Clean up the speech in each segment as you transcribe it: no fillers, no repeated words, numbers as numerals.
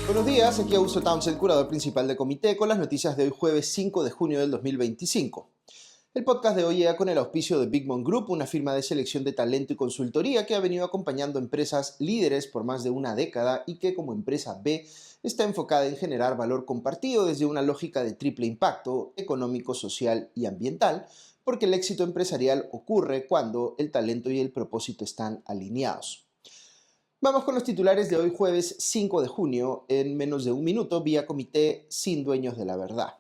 Buenos días, aquí Augusto Townsend, curador principal de Comité, con las noticias de hoy jueves 5 de junio del 2025. El podcast de hoy llega con el auspicio de Big Mom Group, una firma de selección de talento y consultoría que ha venido acompañando empresas líderes por más de una década y que como empresa B está enfocada en generar valor compartido desde una lógica de triple impacto económico, social y ambiental, porque el éxito empresarial ocurre cuando el talento y el propósito están alineados. Vamos con los titulares de hoy jueves 5 de junio en menos de un minuto vía comité sin dueños de la verdad.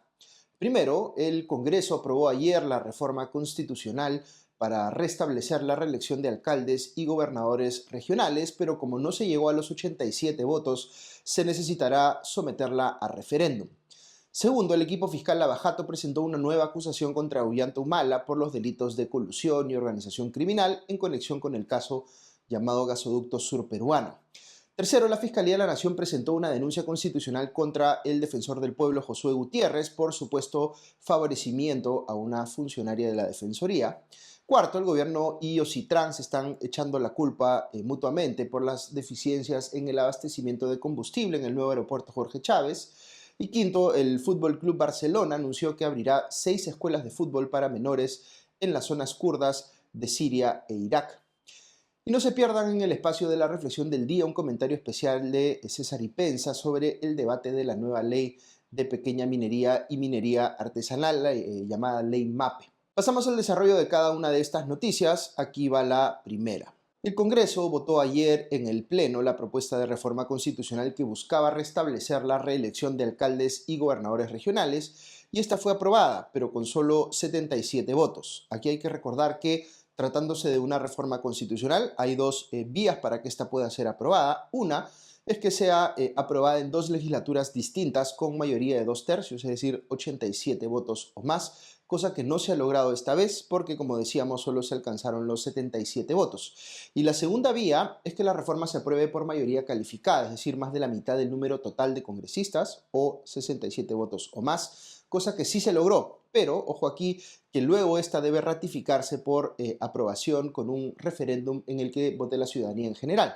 Primero, el Congreso aprobó ayer la reforma constitucional para restablecer la reelección de alcaldes y gobernadores regionales, pero como no se llegó a los 87 votos, se necesitará someterla a referéndum. Segundo, el equipo fiscal Lavajato presentó una nueva acusación contra Ollanta Humala por los delitos de colusión y organización criminal en conexión con el caso llamado Gasoducto Surperuano. Tercero, la Fiscalía de la Nación presentó una denuncia constitucional contra el defensor del pueblo Josué Gutiérrez por supuesto favorecimiento a una funcionaria de la Defensoría. Cuarto, el gobierno y Ocitrans están echando la culpa mutuamente por las deficiencias en el abastecimiento de combustible en el nuevo aeropuerto Jorge Chávez. Y quinto, el Fútbol Club Barcelona anunció que abrirá 6 escuelas de fútbol para menores en las zonas kurdas de Siria e Irak. Y no se pierdan en el espacio de la reflexión del día un comentario especial de César Ipenza sobre el debate de la nueva ley de pequeña minería y minería artesanal, llamada Ley MAPE. Pasamos al desarrollo de cada una de estas noticias. Aquí va la primera. El Congreso votó ayer en el Pleno la propuesta de reforma constitucional que buscaba restablecer la reelección de alcaldes y gobernadores regionales, y esta fue aprobada, pero con solo 77 votos. Aquí hay que recordar que tratándose de una reforma constitucional, hay dos vías para que esta pueda ser aprobada. Una es que sea aprobada en dos legislaturas distintas con mayoría de 2/3, es decir, 87 votos o más, cosa que no se ha logrado esta vez porque, como decíamos, solo se alcanzaron los 77 votos. Y la segunda vía es que la reforma se apruebe por mayoría calificada, es decir, más de la mitad del número total de congresistas o 67 votos o más, cosa que sí se logró, pero ojo aquí que luego esta debe ratificarse por aprobación con un referéndum en el que vote la ciudadanía en general.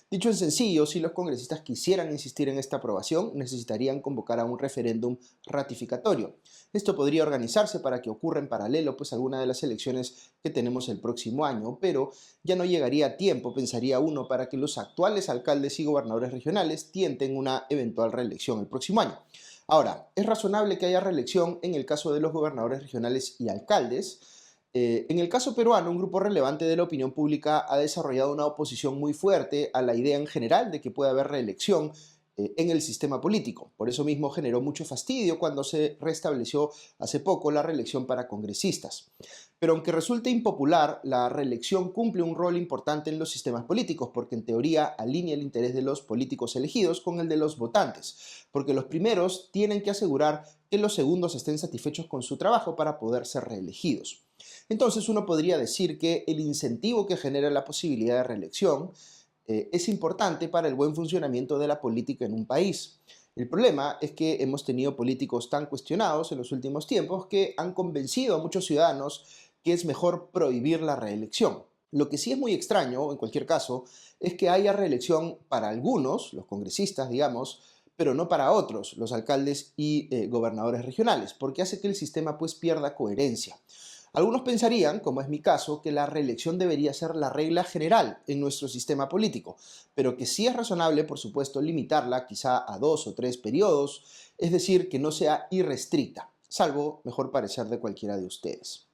Dicho en sencillo, si los congresistas quisieran insistir en esta aprobación, necesitarían convocar a un referéndum ratificatorio. Esto podría organizarse para que ocurra en paralelo pues alguna de las elecciones que tenemos el próximo año, pero ya no llegaría a tiempo, pensaría uno, para que los actuales alcaldes y gobernadores regionales tienten una eventual reelección el próximo año. Ahora, es razonable que haya reelección en el caso de los gobernadores regionales y alcaldes. En el caso peruano, un grupo relevante de la opinión pública ha desarrollado una oposición muy fuerte a la idea en general de que puede haber reelección en el sistema político. Por eso mismo generó mucho fastidio cuando se restableció hace poco la reelección para congresistas. Pero aunque resulte impopular, la reelección cumple un rol importante en los sistemas políticos porque en teoría alinea el interés de los políticos elegidos con el de los votantes, porque los primeros tienen que asegurar que los segundos estén satisfechos con su trabajo para poder ser reelegidos. Entonces uno podría decir que el incentivo que genera la posibilidad de reelección es importante para el buen funcionamiento de la política en un país. El problema es que hemos tenido políticos tan cuestionados en los últimos tiempos que han convencido a muchos ciudadanos que es mejor prohibir la reelección. Lo que sí es muy extraño, en cualquier caso, es que haya reelección para algunos, los congresistas, digamos, pero no para otros, los alcaldes y gobernadores regionales, porque hace que el sistema pues pierda coherencia. Algunos pensarían, como es mi caso, que la reelección debería ser la regla general en nuestro sistema político, pero que sí es razonable, por supuesto, limitarla quizá a 2 o 3 periodos, es decir, que no sea irrestricta, salvo mejor parecer de cualquiera de ustedes.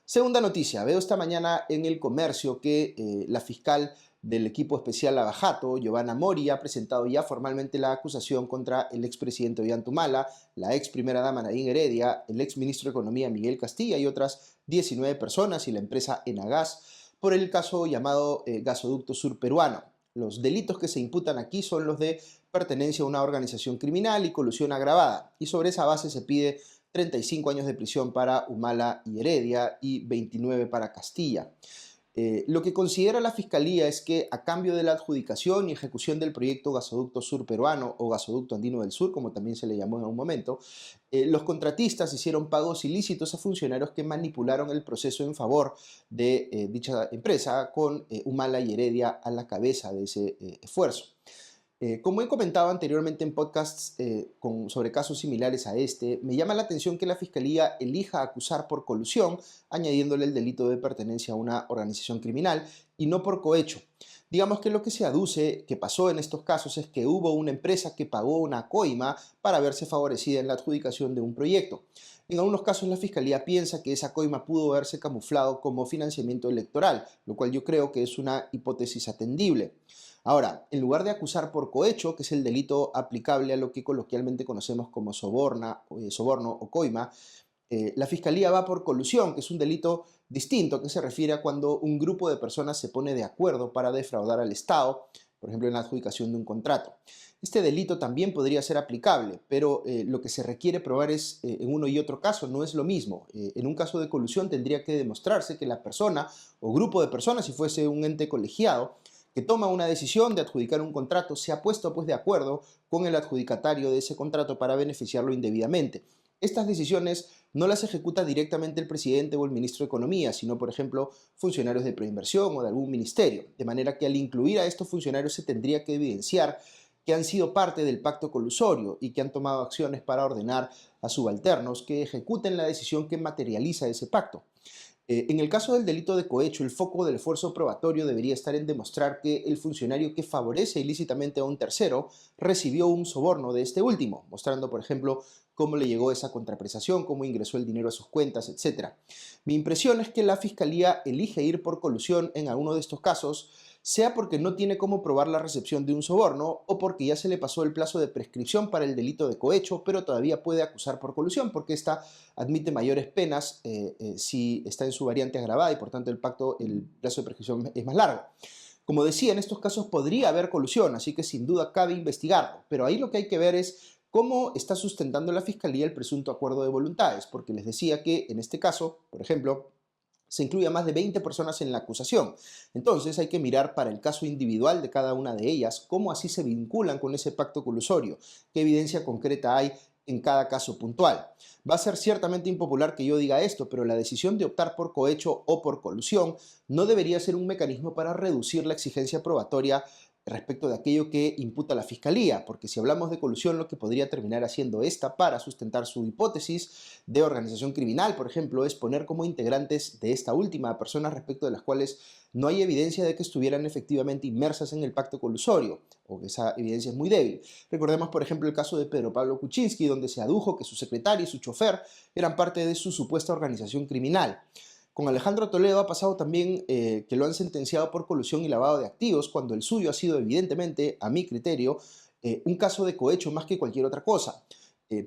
Segunda noticia, veo esta mañana en El Comercio que la fiscal del equipo especial Lavajato, Giovanna Mori, ha presentado ya formalmente la acusación contra el expresidente Ollanta Humala, la ex primera dama Nadine Heredia, el ex ministro de Economía Miguel Castilla y otras 19 personas y la empresa Enagas por el caso llamado Gasoducto Surperuano. Los delitos que se imputan aquí son los de pertenencia a una organización criminal y colusión agravada, y sobre esa base se pide 35 años de prisión para Humala y Heredia y 29 para Castilla. Lo que considera la Fiscalía es que a cambio de la adjudicación y ejecución del proyecto Gasoducto Surperuano o Gasoducto Andino del Sur, como también se le llamó en un momento, los contratistas hicieron pagos ilícitos a funcionarios que manipularon el proceso en favor de dicha empresa con Humala y Heredia a la cabeza de ese esfuerzo. Como he comentado anteriormente en podcasts sobre casos similares a este, me llama la atención que la Fiscalía elija acusar por colusión, añadiéndole el delito de pertenencia a una organización criminal y no por cohecho. Digamos que lo que se aduce que pasó en estos casos es que hubo una empresa que pagó una coima para verse favorecida en la adjudicación de un proyecto. En algunos casos la Fiscalía piensa que esa coima pudo haberse camuflado como financiamiento electoral, lo cual yo creo que es una hipótesis atendible. Ahora, en lugar de acusar por cohecho, que es el delito aplicable a lo que coloquialmente conocemos como soborno o coima, la Fiscalía va por colusión, que es un delito distinto, que se refiere a cuando un grupo de personas se pone de acuerdo para defraudar al Estado, por ejemplo en la adjudicación de un contrato. Este delito también podría ser aplicable, pero lo que se requiere probar es, en uno y otro caso, no es lo mismo. En un caso de colusión tendría que demostrarse que la persona o grupo de personas, si fuese un ente colegiado, que toma una decisión de adjudicar un contrato, se ha puesto pues de acuerdo con el adjudicatario de ese contrato para beneficiarlo indebidamente. Estas decisiones no las ejecuta directamente el presidente o el ministro de Economía, sino, por ejemplo, funcionarios de preinversión o de algún ministerio. De manera que al incluir a estos funcionarios se tendría que evidenciar que han sido parte del pacto colusorio y que han tomado acciones para ordenar a subalternos que ejecuten la decisión que materializa ese pacto. En el caso del delito de cohecho, el foco del esfuerzo probatorio debería estar en demostrar que el funcionario que favorece ilícitamente a un tercero recibió un soborno de este último, mostrando, por ejemplo, cómo le llegó esa contraprestación, cómo ingresó el dinero a sus cuentas, etc. Mi impresión es que la Fiscalía elige ir por colusión en alguno de estos casos, sea porque no tiene cómo probar la recepción de un soborno o porque ya se le pasó el plazo de prescripción para el delito de cohecho, pero todavía puede acusar por colusión porque esta admite mayores penas si está en su variante agravada y por tanto el plazo de prescripción es más largo. Como decía, en estos casos podría haber colusión, así que sin duda cabe investigarlo, pero ahí lo que hay que ver es cómo está sustentando la Fiscalía el presunto acuerdo de voluntades, porque les decía que en este caso, por ejemplo, se incluye a más de 20 personas en la acusación. Entonces hay que mirar para el caso individual de cada una de ellas cómo así se vinculan con ese pacto colusorio, qué evidencia concreta hay en cada caso puntual. Va a ser ciertamente impopular que yo diga esto, pero la decisión de optar por cohecho o por colusión no debería ser un mecanismo para reducir la exigencia probatoria respecto de aquello que imputa la Fiscalía, porque si hablamos de colusión, lo que podría terminar haciendo esta para sustentar su hipótesis de organización criminal, por ejemplo, es poner como integrantes de esta última a personas respecto de las cuales no hay evidencia de que estuvieran efectivamente inmersas en el pacto colusorio, o que esa evidencia es muy débil. Recordemos, por ejemplo, el caso de Pedro Pablo Kuczynski, donde se adujo que su secretario y su chofer eran parte de su supuesta organización criminal. Con Alejandro Toledo ha pasado también que lo han sentenciado por colusión y lavado de activos, cuando el suyo ha sido evidentemente, a mi criterio, un caso de cohecho más que cualquier otra cosa.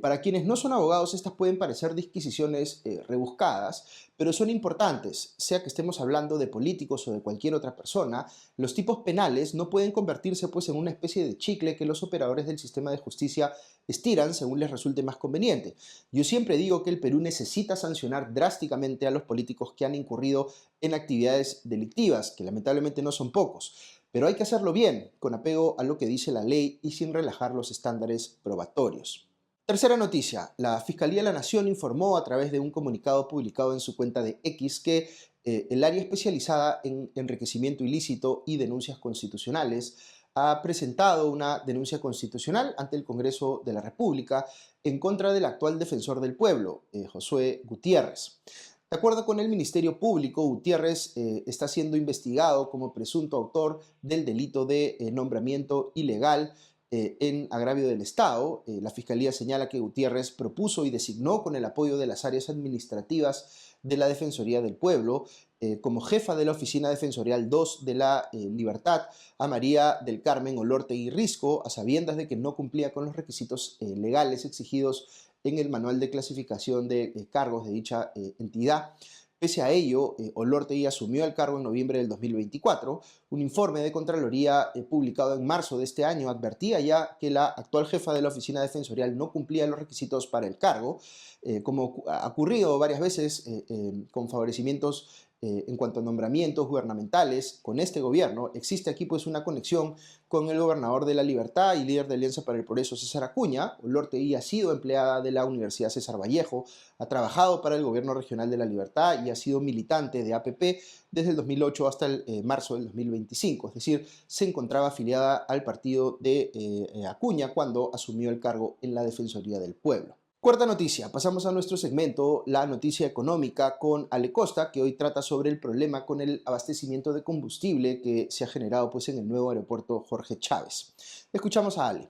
Para quienes no son abogados, estas pueden parecer disquisiciones rebuscadas, pero son importantes. Sea que estemos hablando de políticos o de cualquier otra persona, los tipos penales no pueden convertirse pues en una especie de chicle que los operadores del sistema de justicia estiran según les resulte más conveniente. Yo siempre digo que el Perú necesita sancionar drásticamente a los políticos que han incurrido en actividades delictivas, que lamentablemente no son pocos. Pero hay que hacerlo bien, con apego a lo que dice la ley y sin relajar los estándares probatorios. Tercera noticia, la Fiscalía de la Nación informó a través de un comunicado publicado en su cuenta de X que el área especializada en enriquecimiento ilícito y denuncias constitucionales ha presentado una denuncia constitucional ante el Congreso de la República en contra del actual defensor del pueblo, Josué Gutiérrez. De acuerdo con el Ministerio Público, Gutiérrez está siendo investigado como presunto autor del delito de nombramiento ilegal en agravio del Estado. La Fiscalía señala que Gutiérrez propuso y designó con el apoyo de las áreas administrativas de la Defensoría del Pueblo como jefa de la Oficina Defensorial 2 de la Libertad a María del Carmen Olortegui Risco, a sabiendas de que no cumplía con los requisitos legales exigidos en el manual de clasificación de cargos de dicha entidad. Pese a ello, Olortegui asumió el cargo en noviembre del 2024. Un informe de Contraloría publicado en marzo de este año advertía ya que la actual jefa de la Oficina Defensorial no cumplía los requisitos para el cargo, como ha ocurrido varias veces con favorecimientos En cuanto a nombramientos gubernamentales, con este gobierno existe aquí pues una conexión con el gobernador de La Libertad y líder de Alianza para el Progreso, César Acuña. Olortegui ha sido empleada de la Universidad César Vallejo, ha trabajado para el gobierno regional de La Libertad y ha sido militante de APP desde el 2008 hasta el marzo del 2025, es decir, se encontraba afiliada al partido de Acuña cuando asumió el cargo en la Defensoría del Pueblo. Cuarta noticia, pasamos a nuestro segmento, la noticia económica con Ale Costa, que hoy trata sobre el problema con el abastecimiento de combustible que se ha generado pues, en el nuevo aeropuerto Jorge Chávez. Escuchamos a Ale.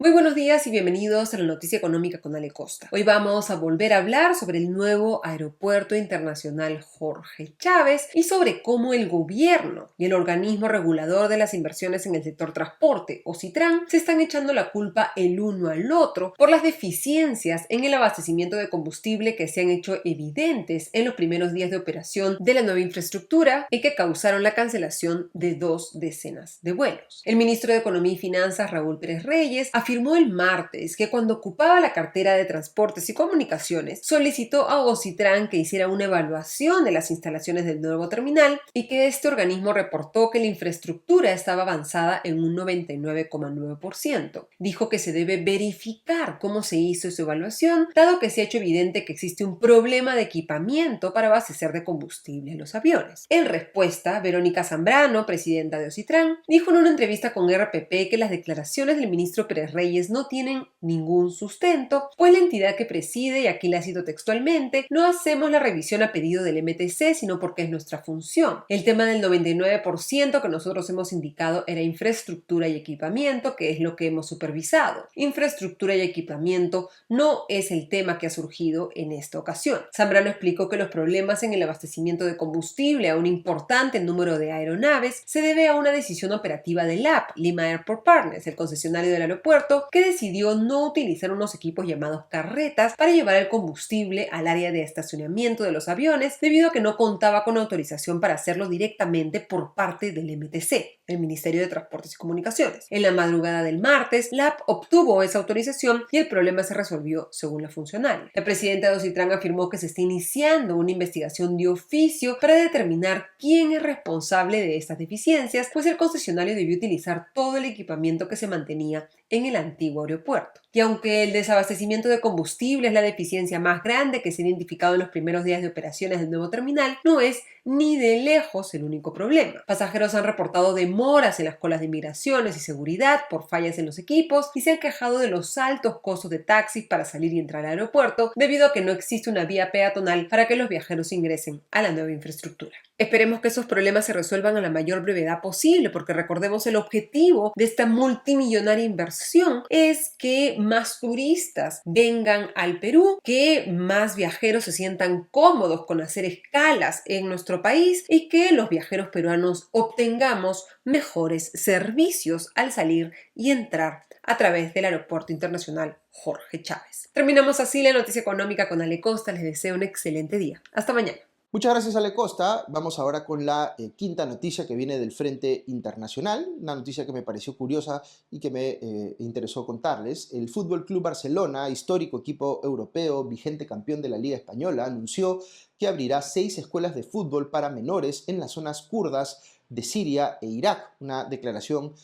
Muy buenos días y bienvenidos a la Noticia Económica con Ale Costa. Hoy vamos a volver a hablar sobre el nuevo Aeropuerto Internacional Jorge Chávez y sobre cómo el gobierno y el organismo regulador de las inversiones en el sector transporte, o CITRAN, se están echando la culpa el uno al otro por las deficiencias en el abastecimiento de combustible que se han hecho evidentes en los primeros días de operación de la nueva infraestructura y que causaron la cancelación de 2 decenas de vuelos. El ministro de Economía y Finanzas, Raúl Pérez Reyes, afirmó el martes que cuando ocupaba la cartera de Transportes y Comunicaciones, solicitó a OCITRAN que hiciera una evaluación de las instalaciones del nuevo terminal y que este organismo reportó que la infraestructura estaba avanzada en un 99,9%. Dijo que se debe verificar cómo se hizo su evaluación, dado que se ha hecho evidente que existe un problema de equipamiento para abastecer de combustible a los aviones. En respuesta, Verónica Zambrano, presidenta de OCITRAN, dijo en una entrevista con RPP que las declaraciones del ministro Pérez Reyes no tienen ningún sustento, pues la entidad que preside, y aquí la cito textualmente, no hacemos la revisión a pedido del MTC, sino porque es nuestra función. El tema del 99% que nosotros hemos indicado era infraestructura y equipamiento, que es lo que hemos supervisado. Infraestructura y equipamiento no es el tema que ha surgido en esta ocasión. Zambrano explicó que los problemas en el abastecimiento de combustible a un importante número de aeronaves se debe a una decisión operativa del LAP, Lima Airport Partners, el concesionario del aeropuerto, que decidió no utilizar unos equipos llamados carretas para llevar el combustible al área de estacionamiento de los aviones debido a que no contaba con autorización para hacerlo directamente por parte del MTC, el Ministerio de Transportes y Comunicaciones. En la madrugada del martes, LAP obtuvo esa autorización y el problema se resolvió según la funcionaria. La presidenta de OCITRAN afirmó que se está iniciando una investigación de oficio para determinar quién es responsable de estas deficiencias, pues el concesionario debió utilizar todo el equipamiento que se mantenía en el antiguo aeropuerto. Y aunque el desabastecimiento de combustible es la deficiencia más grande que se ha identificado en los primeros días de operaciones del nuevo terminal, no es ni de lejos el único problema. Pasajeros han reportado demoras en las colas de inmigraciones y seguridad por fallas en los equipos y se han quejado de los altos costos de taxis para salir y entrar al aeropuerto debido a que no existe una vía peatonal para que los viajeros ingresen a la nueva infraestructura. Esperemos que esos problemas se resuelvan a la mayor brevedad posible, porque recordemos, el objetivo de esta multimillonaria inversión es que más turistas vengan al Perú, que más viajeros se sientan cómodos con hacer escalas en nuestro país y que los viajeros peruanos obtengamos mejores servicios al salir y entrar a través del Aeropuerto Internacional Jorge Chávez. Terminamos así la noticia económica con Ale Costa. Les deseo un excelente día. Hasta mañana. Muchas gracias, Ale Costa. Vamos ahora con la quinta noticia que viene del frente internacional, una noticia que me pareció curiosa y que me interesó contarles. El Fútbol Club Barcelona, histórico equipo europeo, vigente campeón de la Liga Española, anunció que abrirá 6 escuelas de fútbol para menores en las zonas kurdas de Siria e Irak, una declaración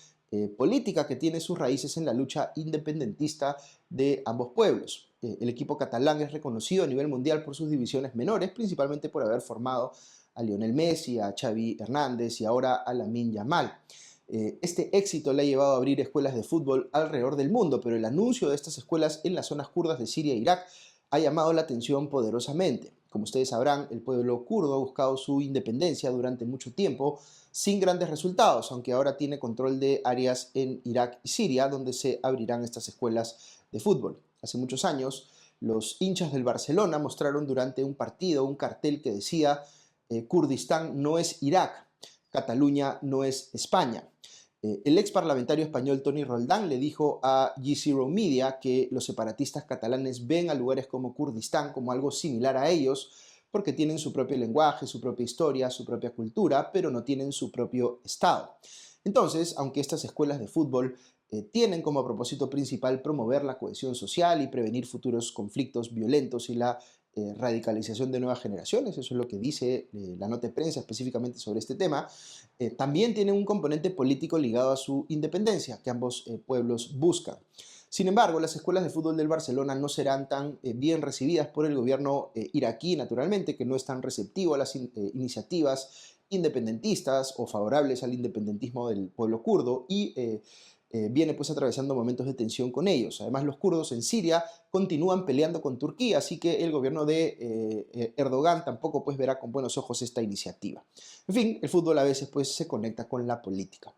política que tiene sus raíces en la lucha independentista de ambos pueblos. El equipo catalán es reconocido a nivel mundial por sus divisiones menores, principalmente por haber formado a Lionel Messi, a Xavi Hernández y ahora a Lamine Yamal. Este éxito le ha llevado a abrir escuelas de fútbol alrededor del mundo, pero el anuncio de estas escuelas en las zonas kurdas de Siria e Irak ha llamado la atención poderosamente. Como ustedes sabrán, el pueblo kurdo ha buscado su independencia durante mucho tiempo sin grandes resultados, aunque ahora tiene control de áreas en Irak y Siria donde se abrirán estas escuelas de fútbol. Hace muchos años, los hinchas del Barcelona mostraron durante un partido un cartel que decía Kurdistán no es Irak, Cataluña no es España. El ex parlamentario español Toni Roldán le dijo a G0 Media que los separatistas catalanes ven a lugares como Kurdistán como algo similar a ellos porque tienen su propio lenguaje, su propia historia, su propia cultura, pero no tienen su propio Estado. Entonces, aunque estas escuelas de fútbol tienen como propósito principal promover la cohesión social y prevenir futuros conflictos violentos y la radicalización de nuevas generaciones, eso es lo que dice la nota de prensa específicamente sobre este tema, también tiene un componente político ligado a su independencia que ambos pueblos buscan. Sin embargo, las escuelas de fútbol del Barcelona no serán tan bien recibidas por el gobierno iraquí, naturalmente, que no es tan receptivo a las iniciativas independentistas o favorables al independentismo del pueblo kurdo y viene pues atravesando momentos de tensión con ellos. Además, los kurdos en Siria continúan peleando con Turquía, así que el gobierno de Erdogan tampoco pues verá con buenos ojos esta iniciativa. En fin, el fútbol a veces pues se conecta con la política.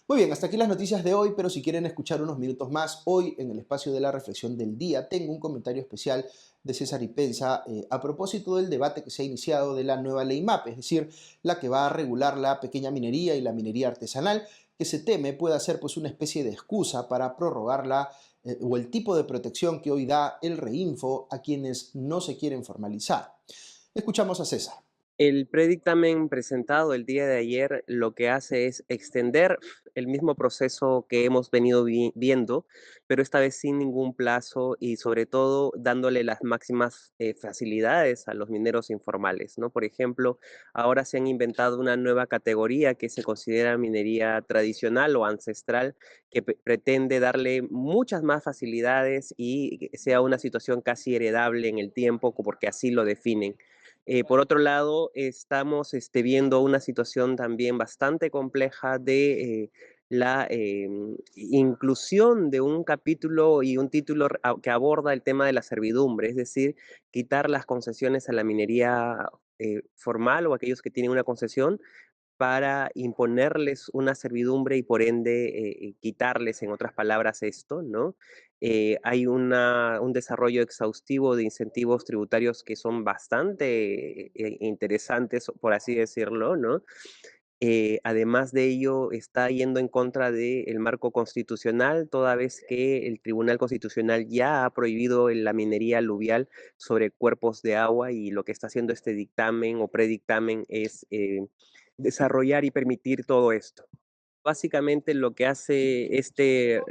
Muy bien, hasta aquí las noticias de hoy, pero si quieren escuchar unos minutos más, hoy en el espacio de la reflexión del día tengo un comentario especial de César Ipenza a propósito del debate que se ha iniciado de la nueva ley MAP, es decir, la que va a regular la pequeña minería y la minería artesanal, que se teme pueda ser pues una especie de excusa para prorrogarla o el tipo de protección que hoy da el Reinfo a quienes no se quieren formalizar. Escuchamos a César. El predictamen presentado el día de ayer lo que hace es extender el mismo proceso que hemos venido viendo, pero esta vez sin ningún plazo y sobre todo dándole las máximas facilidades a los mineros informales, ¿no? Por ejemplo, ahora se han inventado una nueva categoría que se considera minería tradicional o ancestral, que pretende darle muchas más facilidades y que sea una situación casi heredable en el tiempo, porque así lo definen. Por otro lado, estamos viendo una situación también bastante compleja de la inclusión de un capítulo y un título que aborda el tema de la servidumbre, es decir, quitar las concesiones a la minería formal o aquellos que tienen una concesión para imponerles una servidumbre y por ende quitarles, en otras palabras, esto, ¿no? Hay un desarrollo exhaustivo de incentivos tributarios que son bastante interesantes, por así decirlo, ¿no? Además de ello, está yendo en contra del marco constitucional, toda vez que el Tribunal Constitucional ya ha prohibido la minería aluvial sobre cuerpos de agua y lo que está haciendo este dictamen o predictamen es desarrollar y permitir todo esto. Básicamente lo que hace este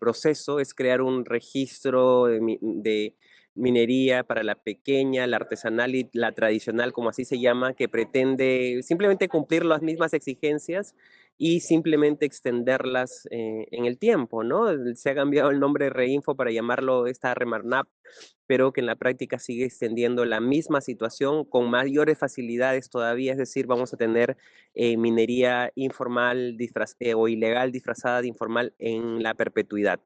proceso es crear un registro de minería para la pequeña, la artesanal y la tradicional, como así se llama, que pretende simplemente cumplir las mismas exigencias y simplemente extenderlas en el tiempo, ¿no? Se ha cambiado el nombre de Reinfo para llamarlo esta Remarnap, pero que en la práctica sigue extendiendo la misma situación con mayores facilidades todavía, es decir, vamos a tener minería informal o ilegal disfrazada de informal en la perpetuidad.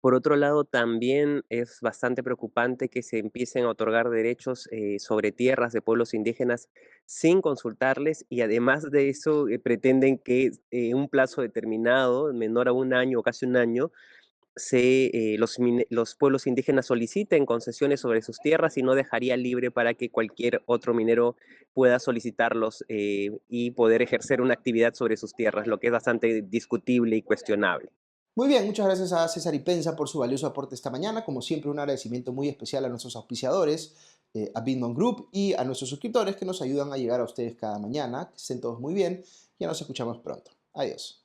Por otro lado, también es bastante preocupante que se empiecen a otorgar derechos sobre tierras de pueblos indígenas sin consultarles y además de eso pretenden que en un plazo determinado, menor a un año o casi un año, los pueblos indígenas soliciten concesiones sobre sus tierras y no dejaría libre para que cualquier otro minero pueda solicitarlos y poder ejercer una actividad sobre sus tierras, lo que es bastante discutible y cuestionable. Muy bien, muchas gracias a César Ipenza por su valioso aporte esta mañana. Como siempre, un agradecimiento muy especial a nuestros auspiciadores, a Bitmon Group y a nuestros suscriptores que nos ayudan a llegar a ustedes cada mañana. Que estén todos muy bien y ya nos escuchamos pronto. Adiós.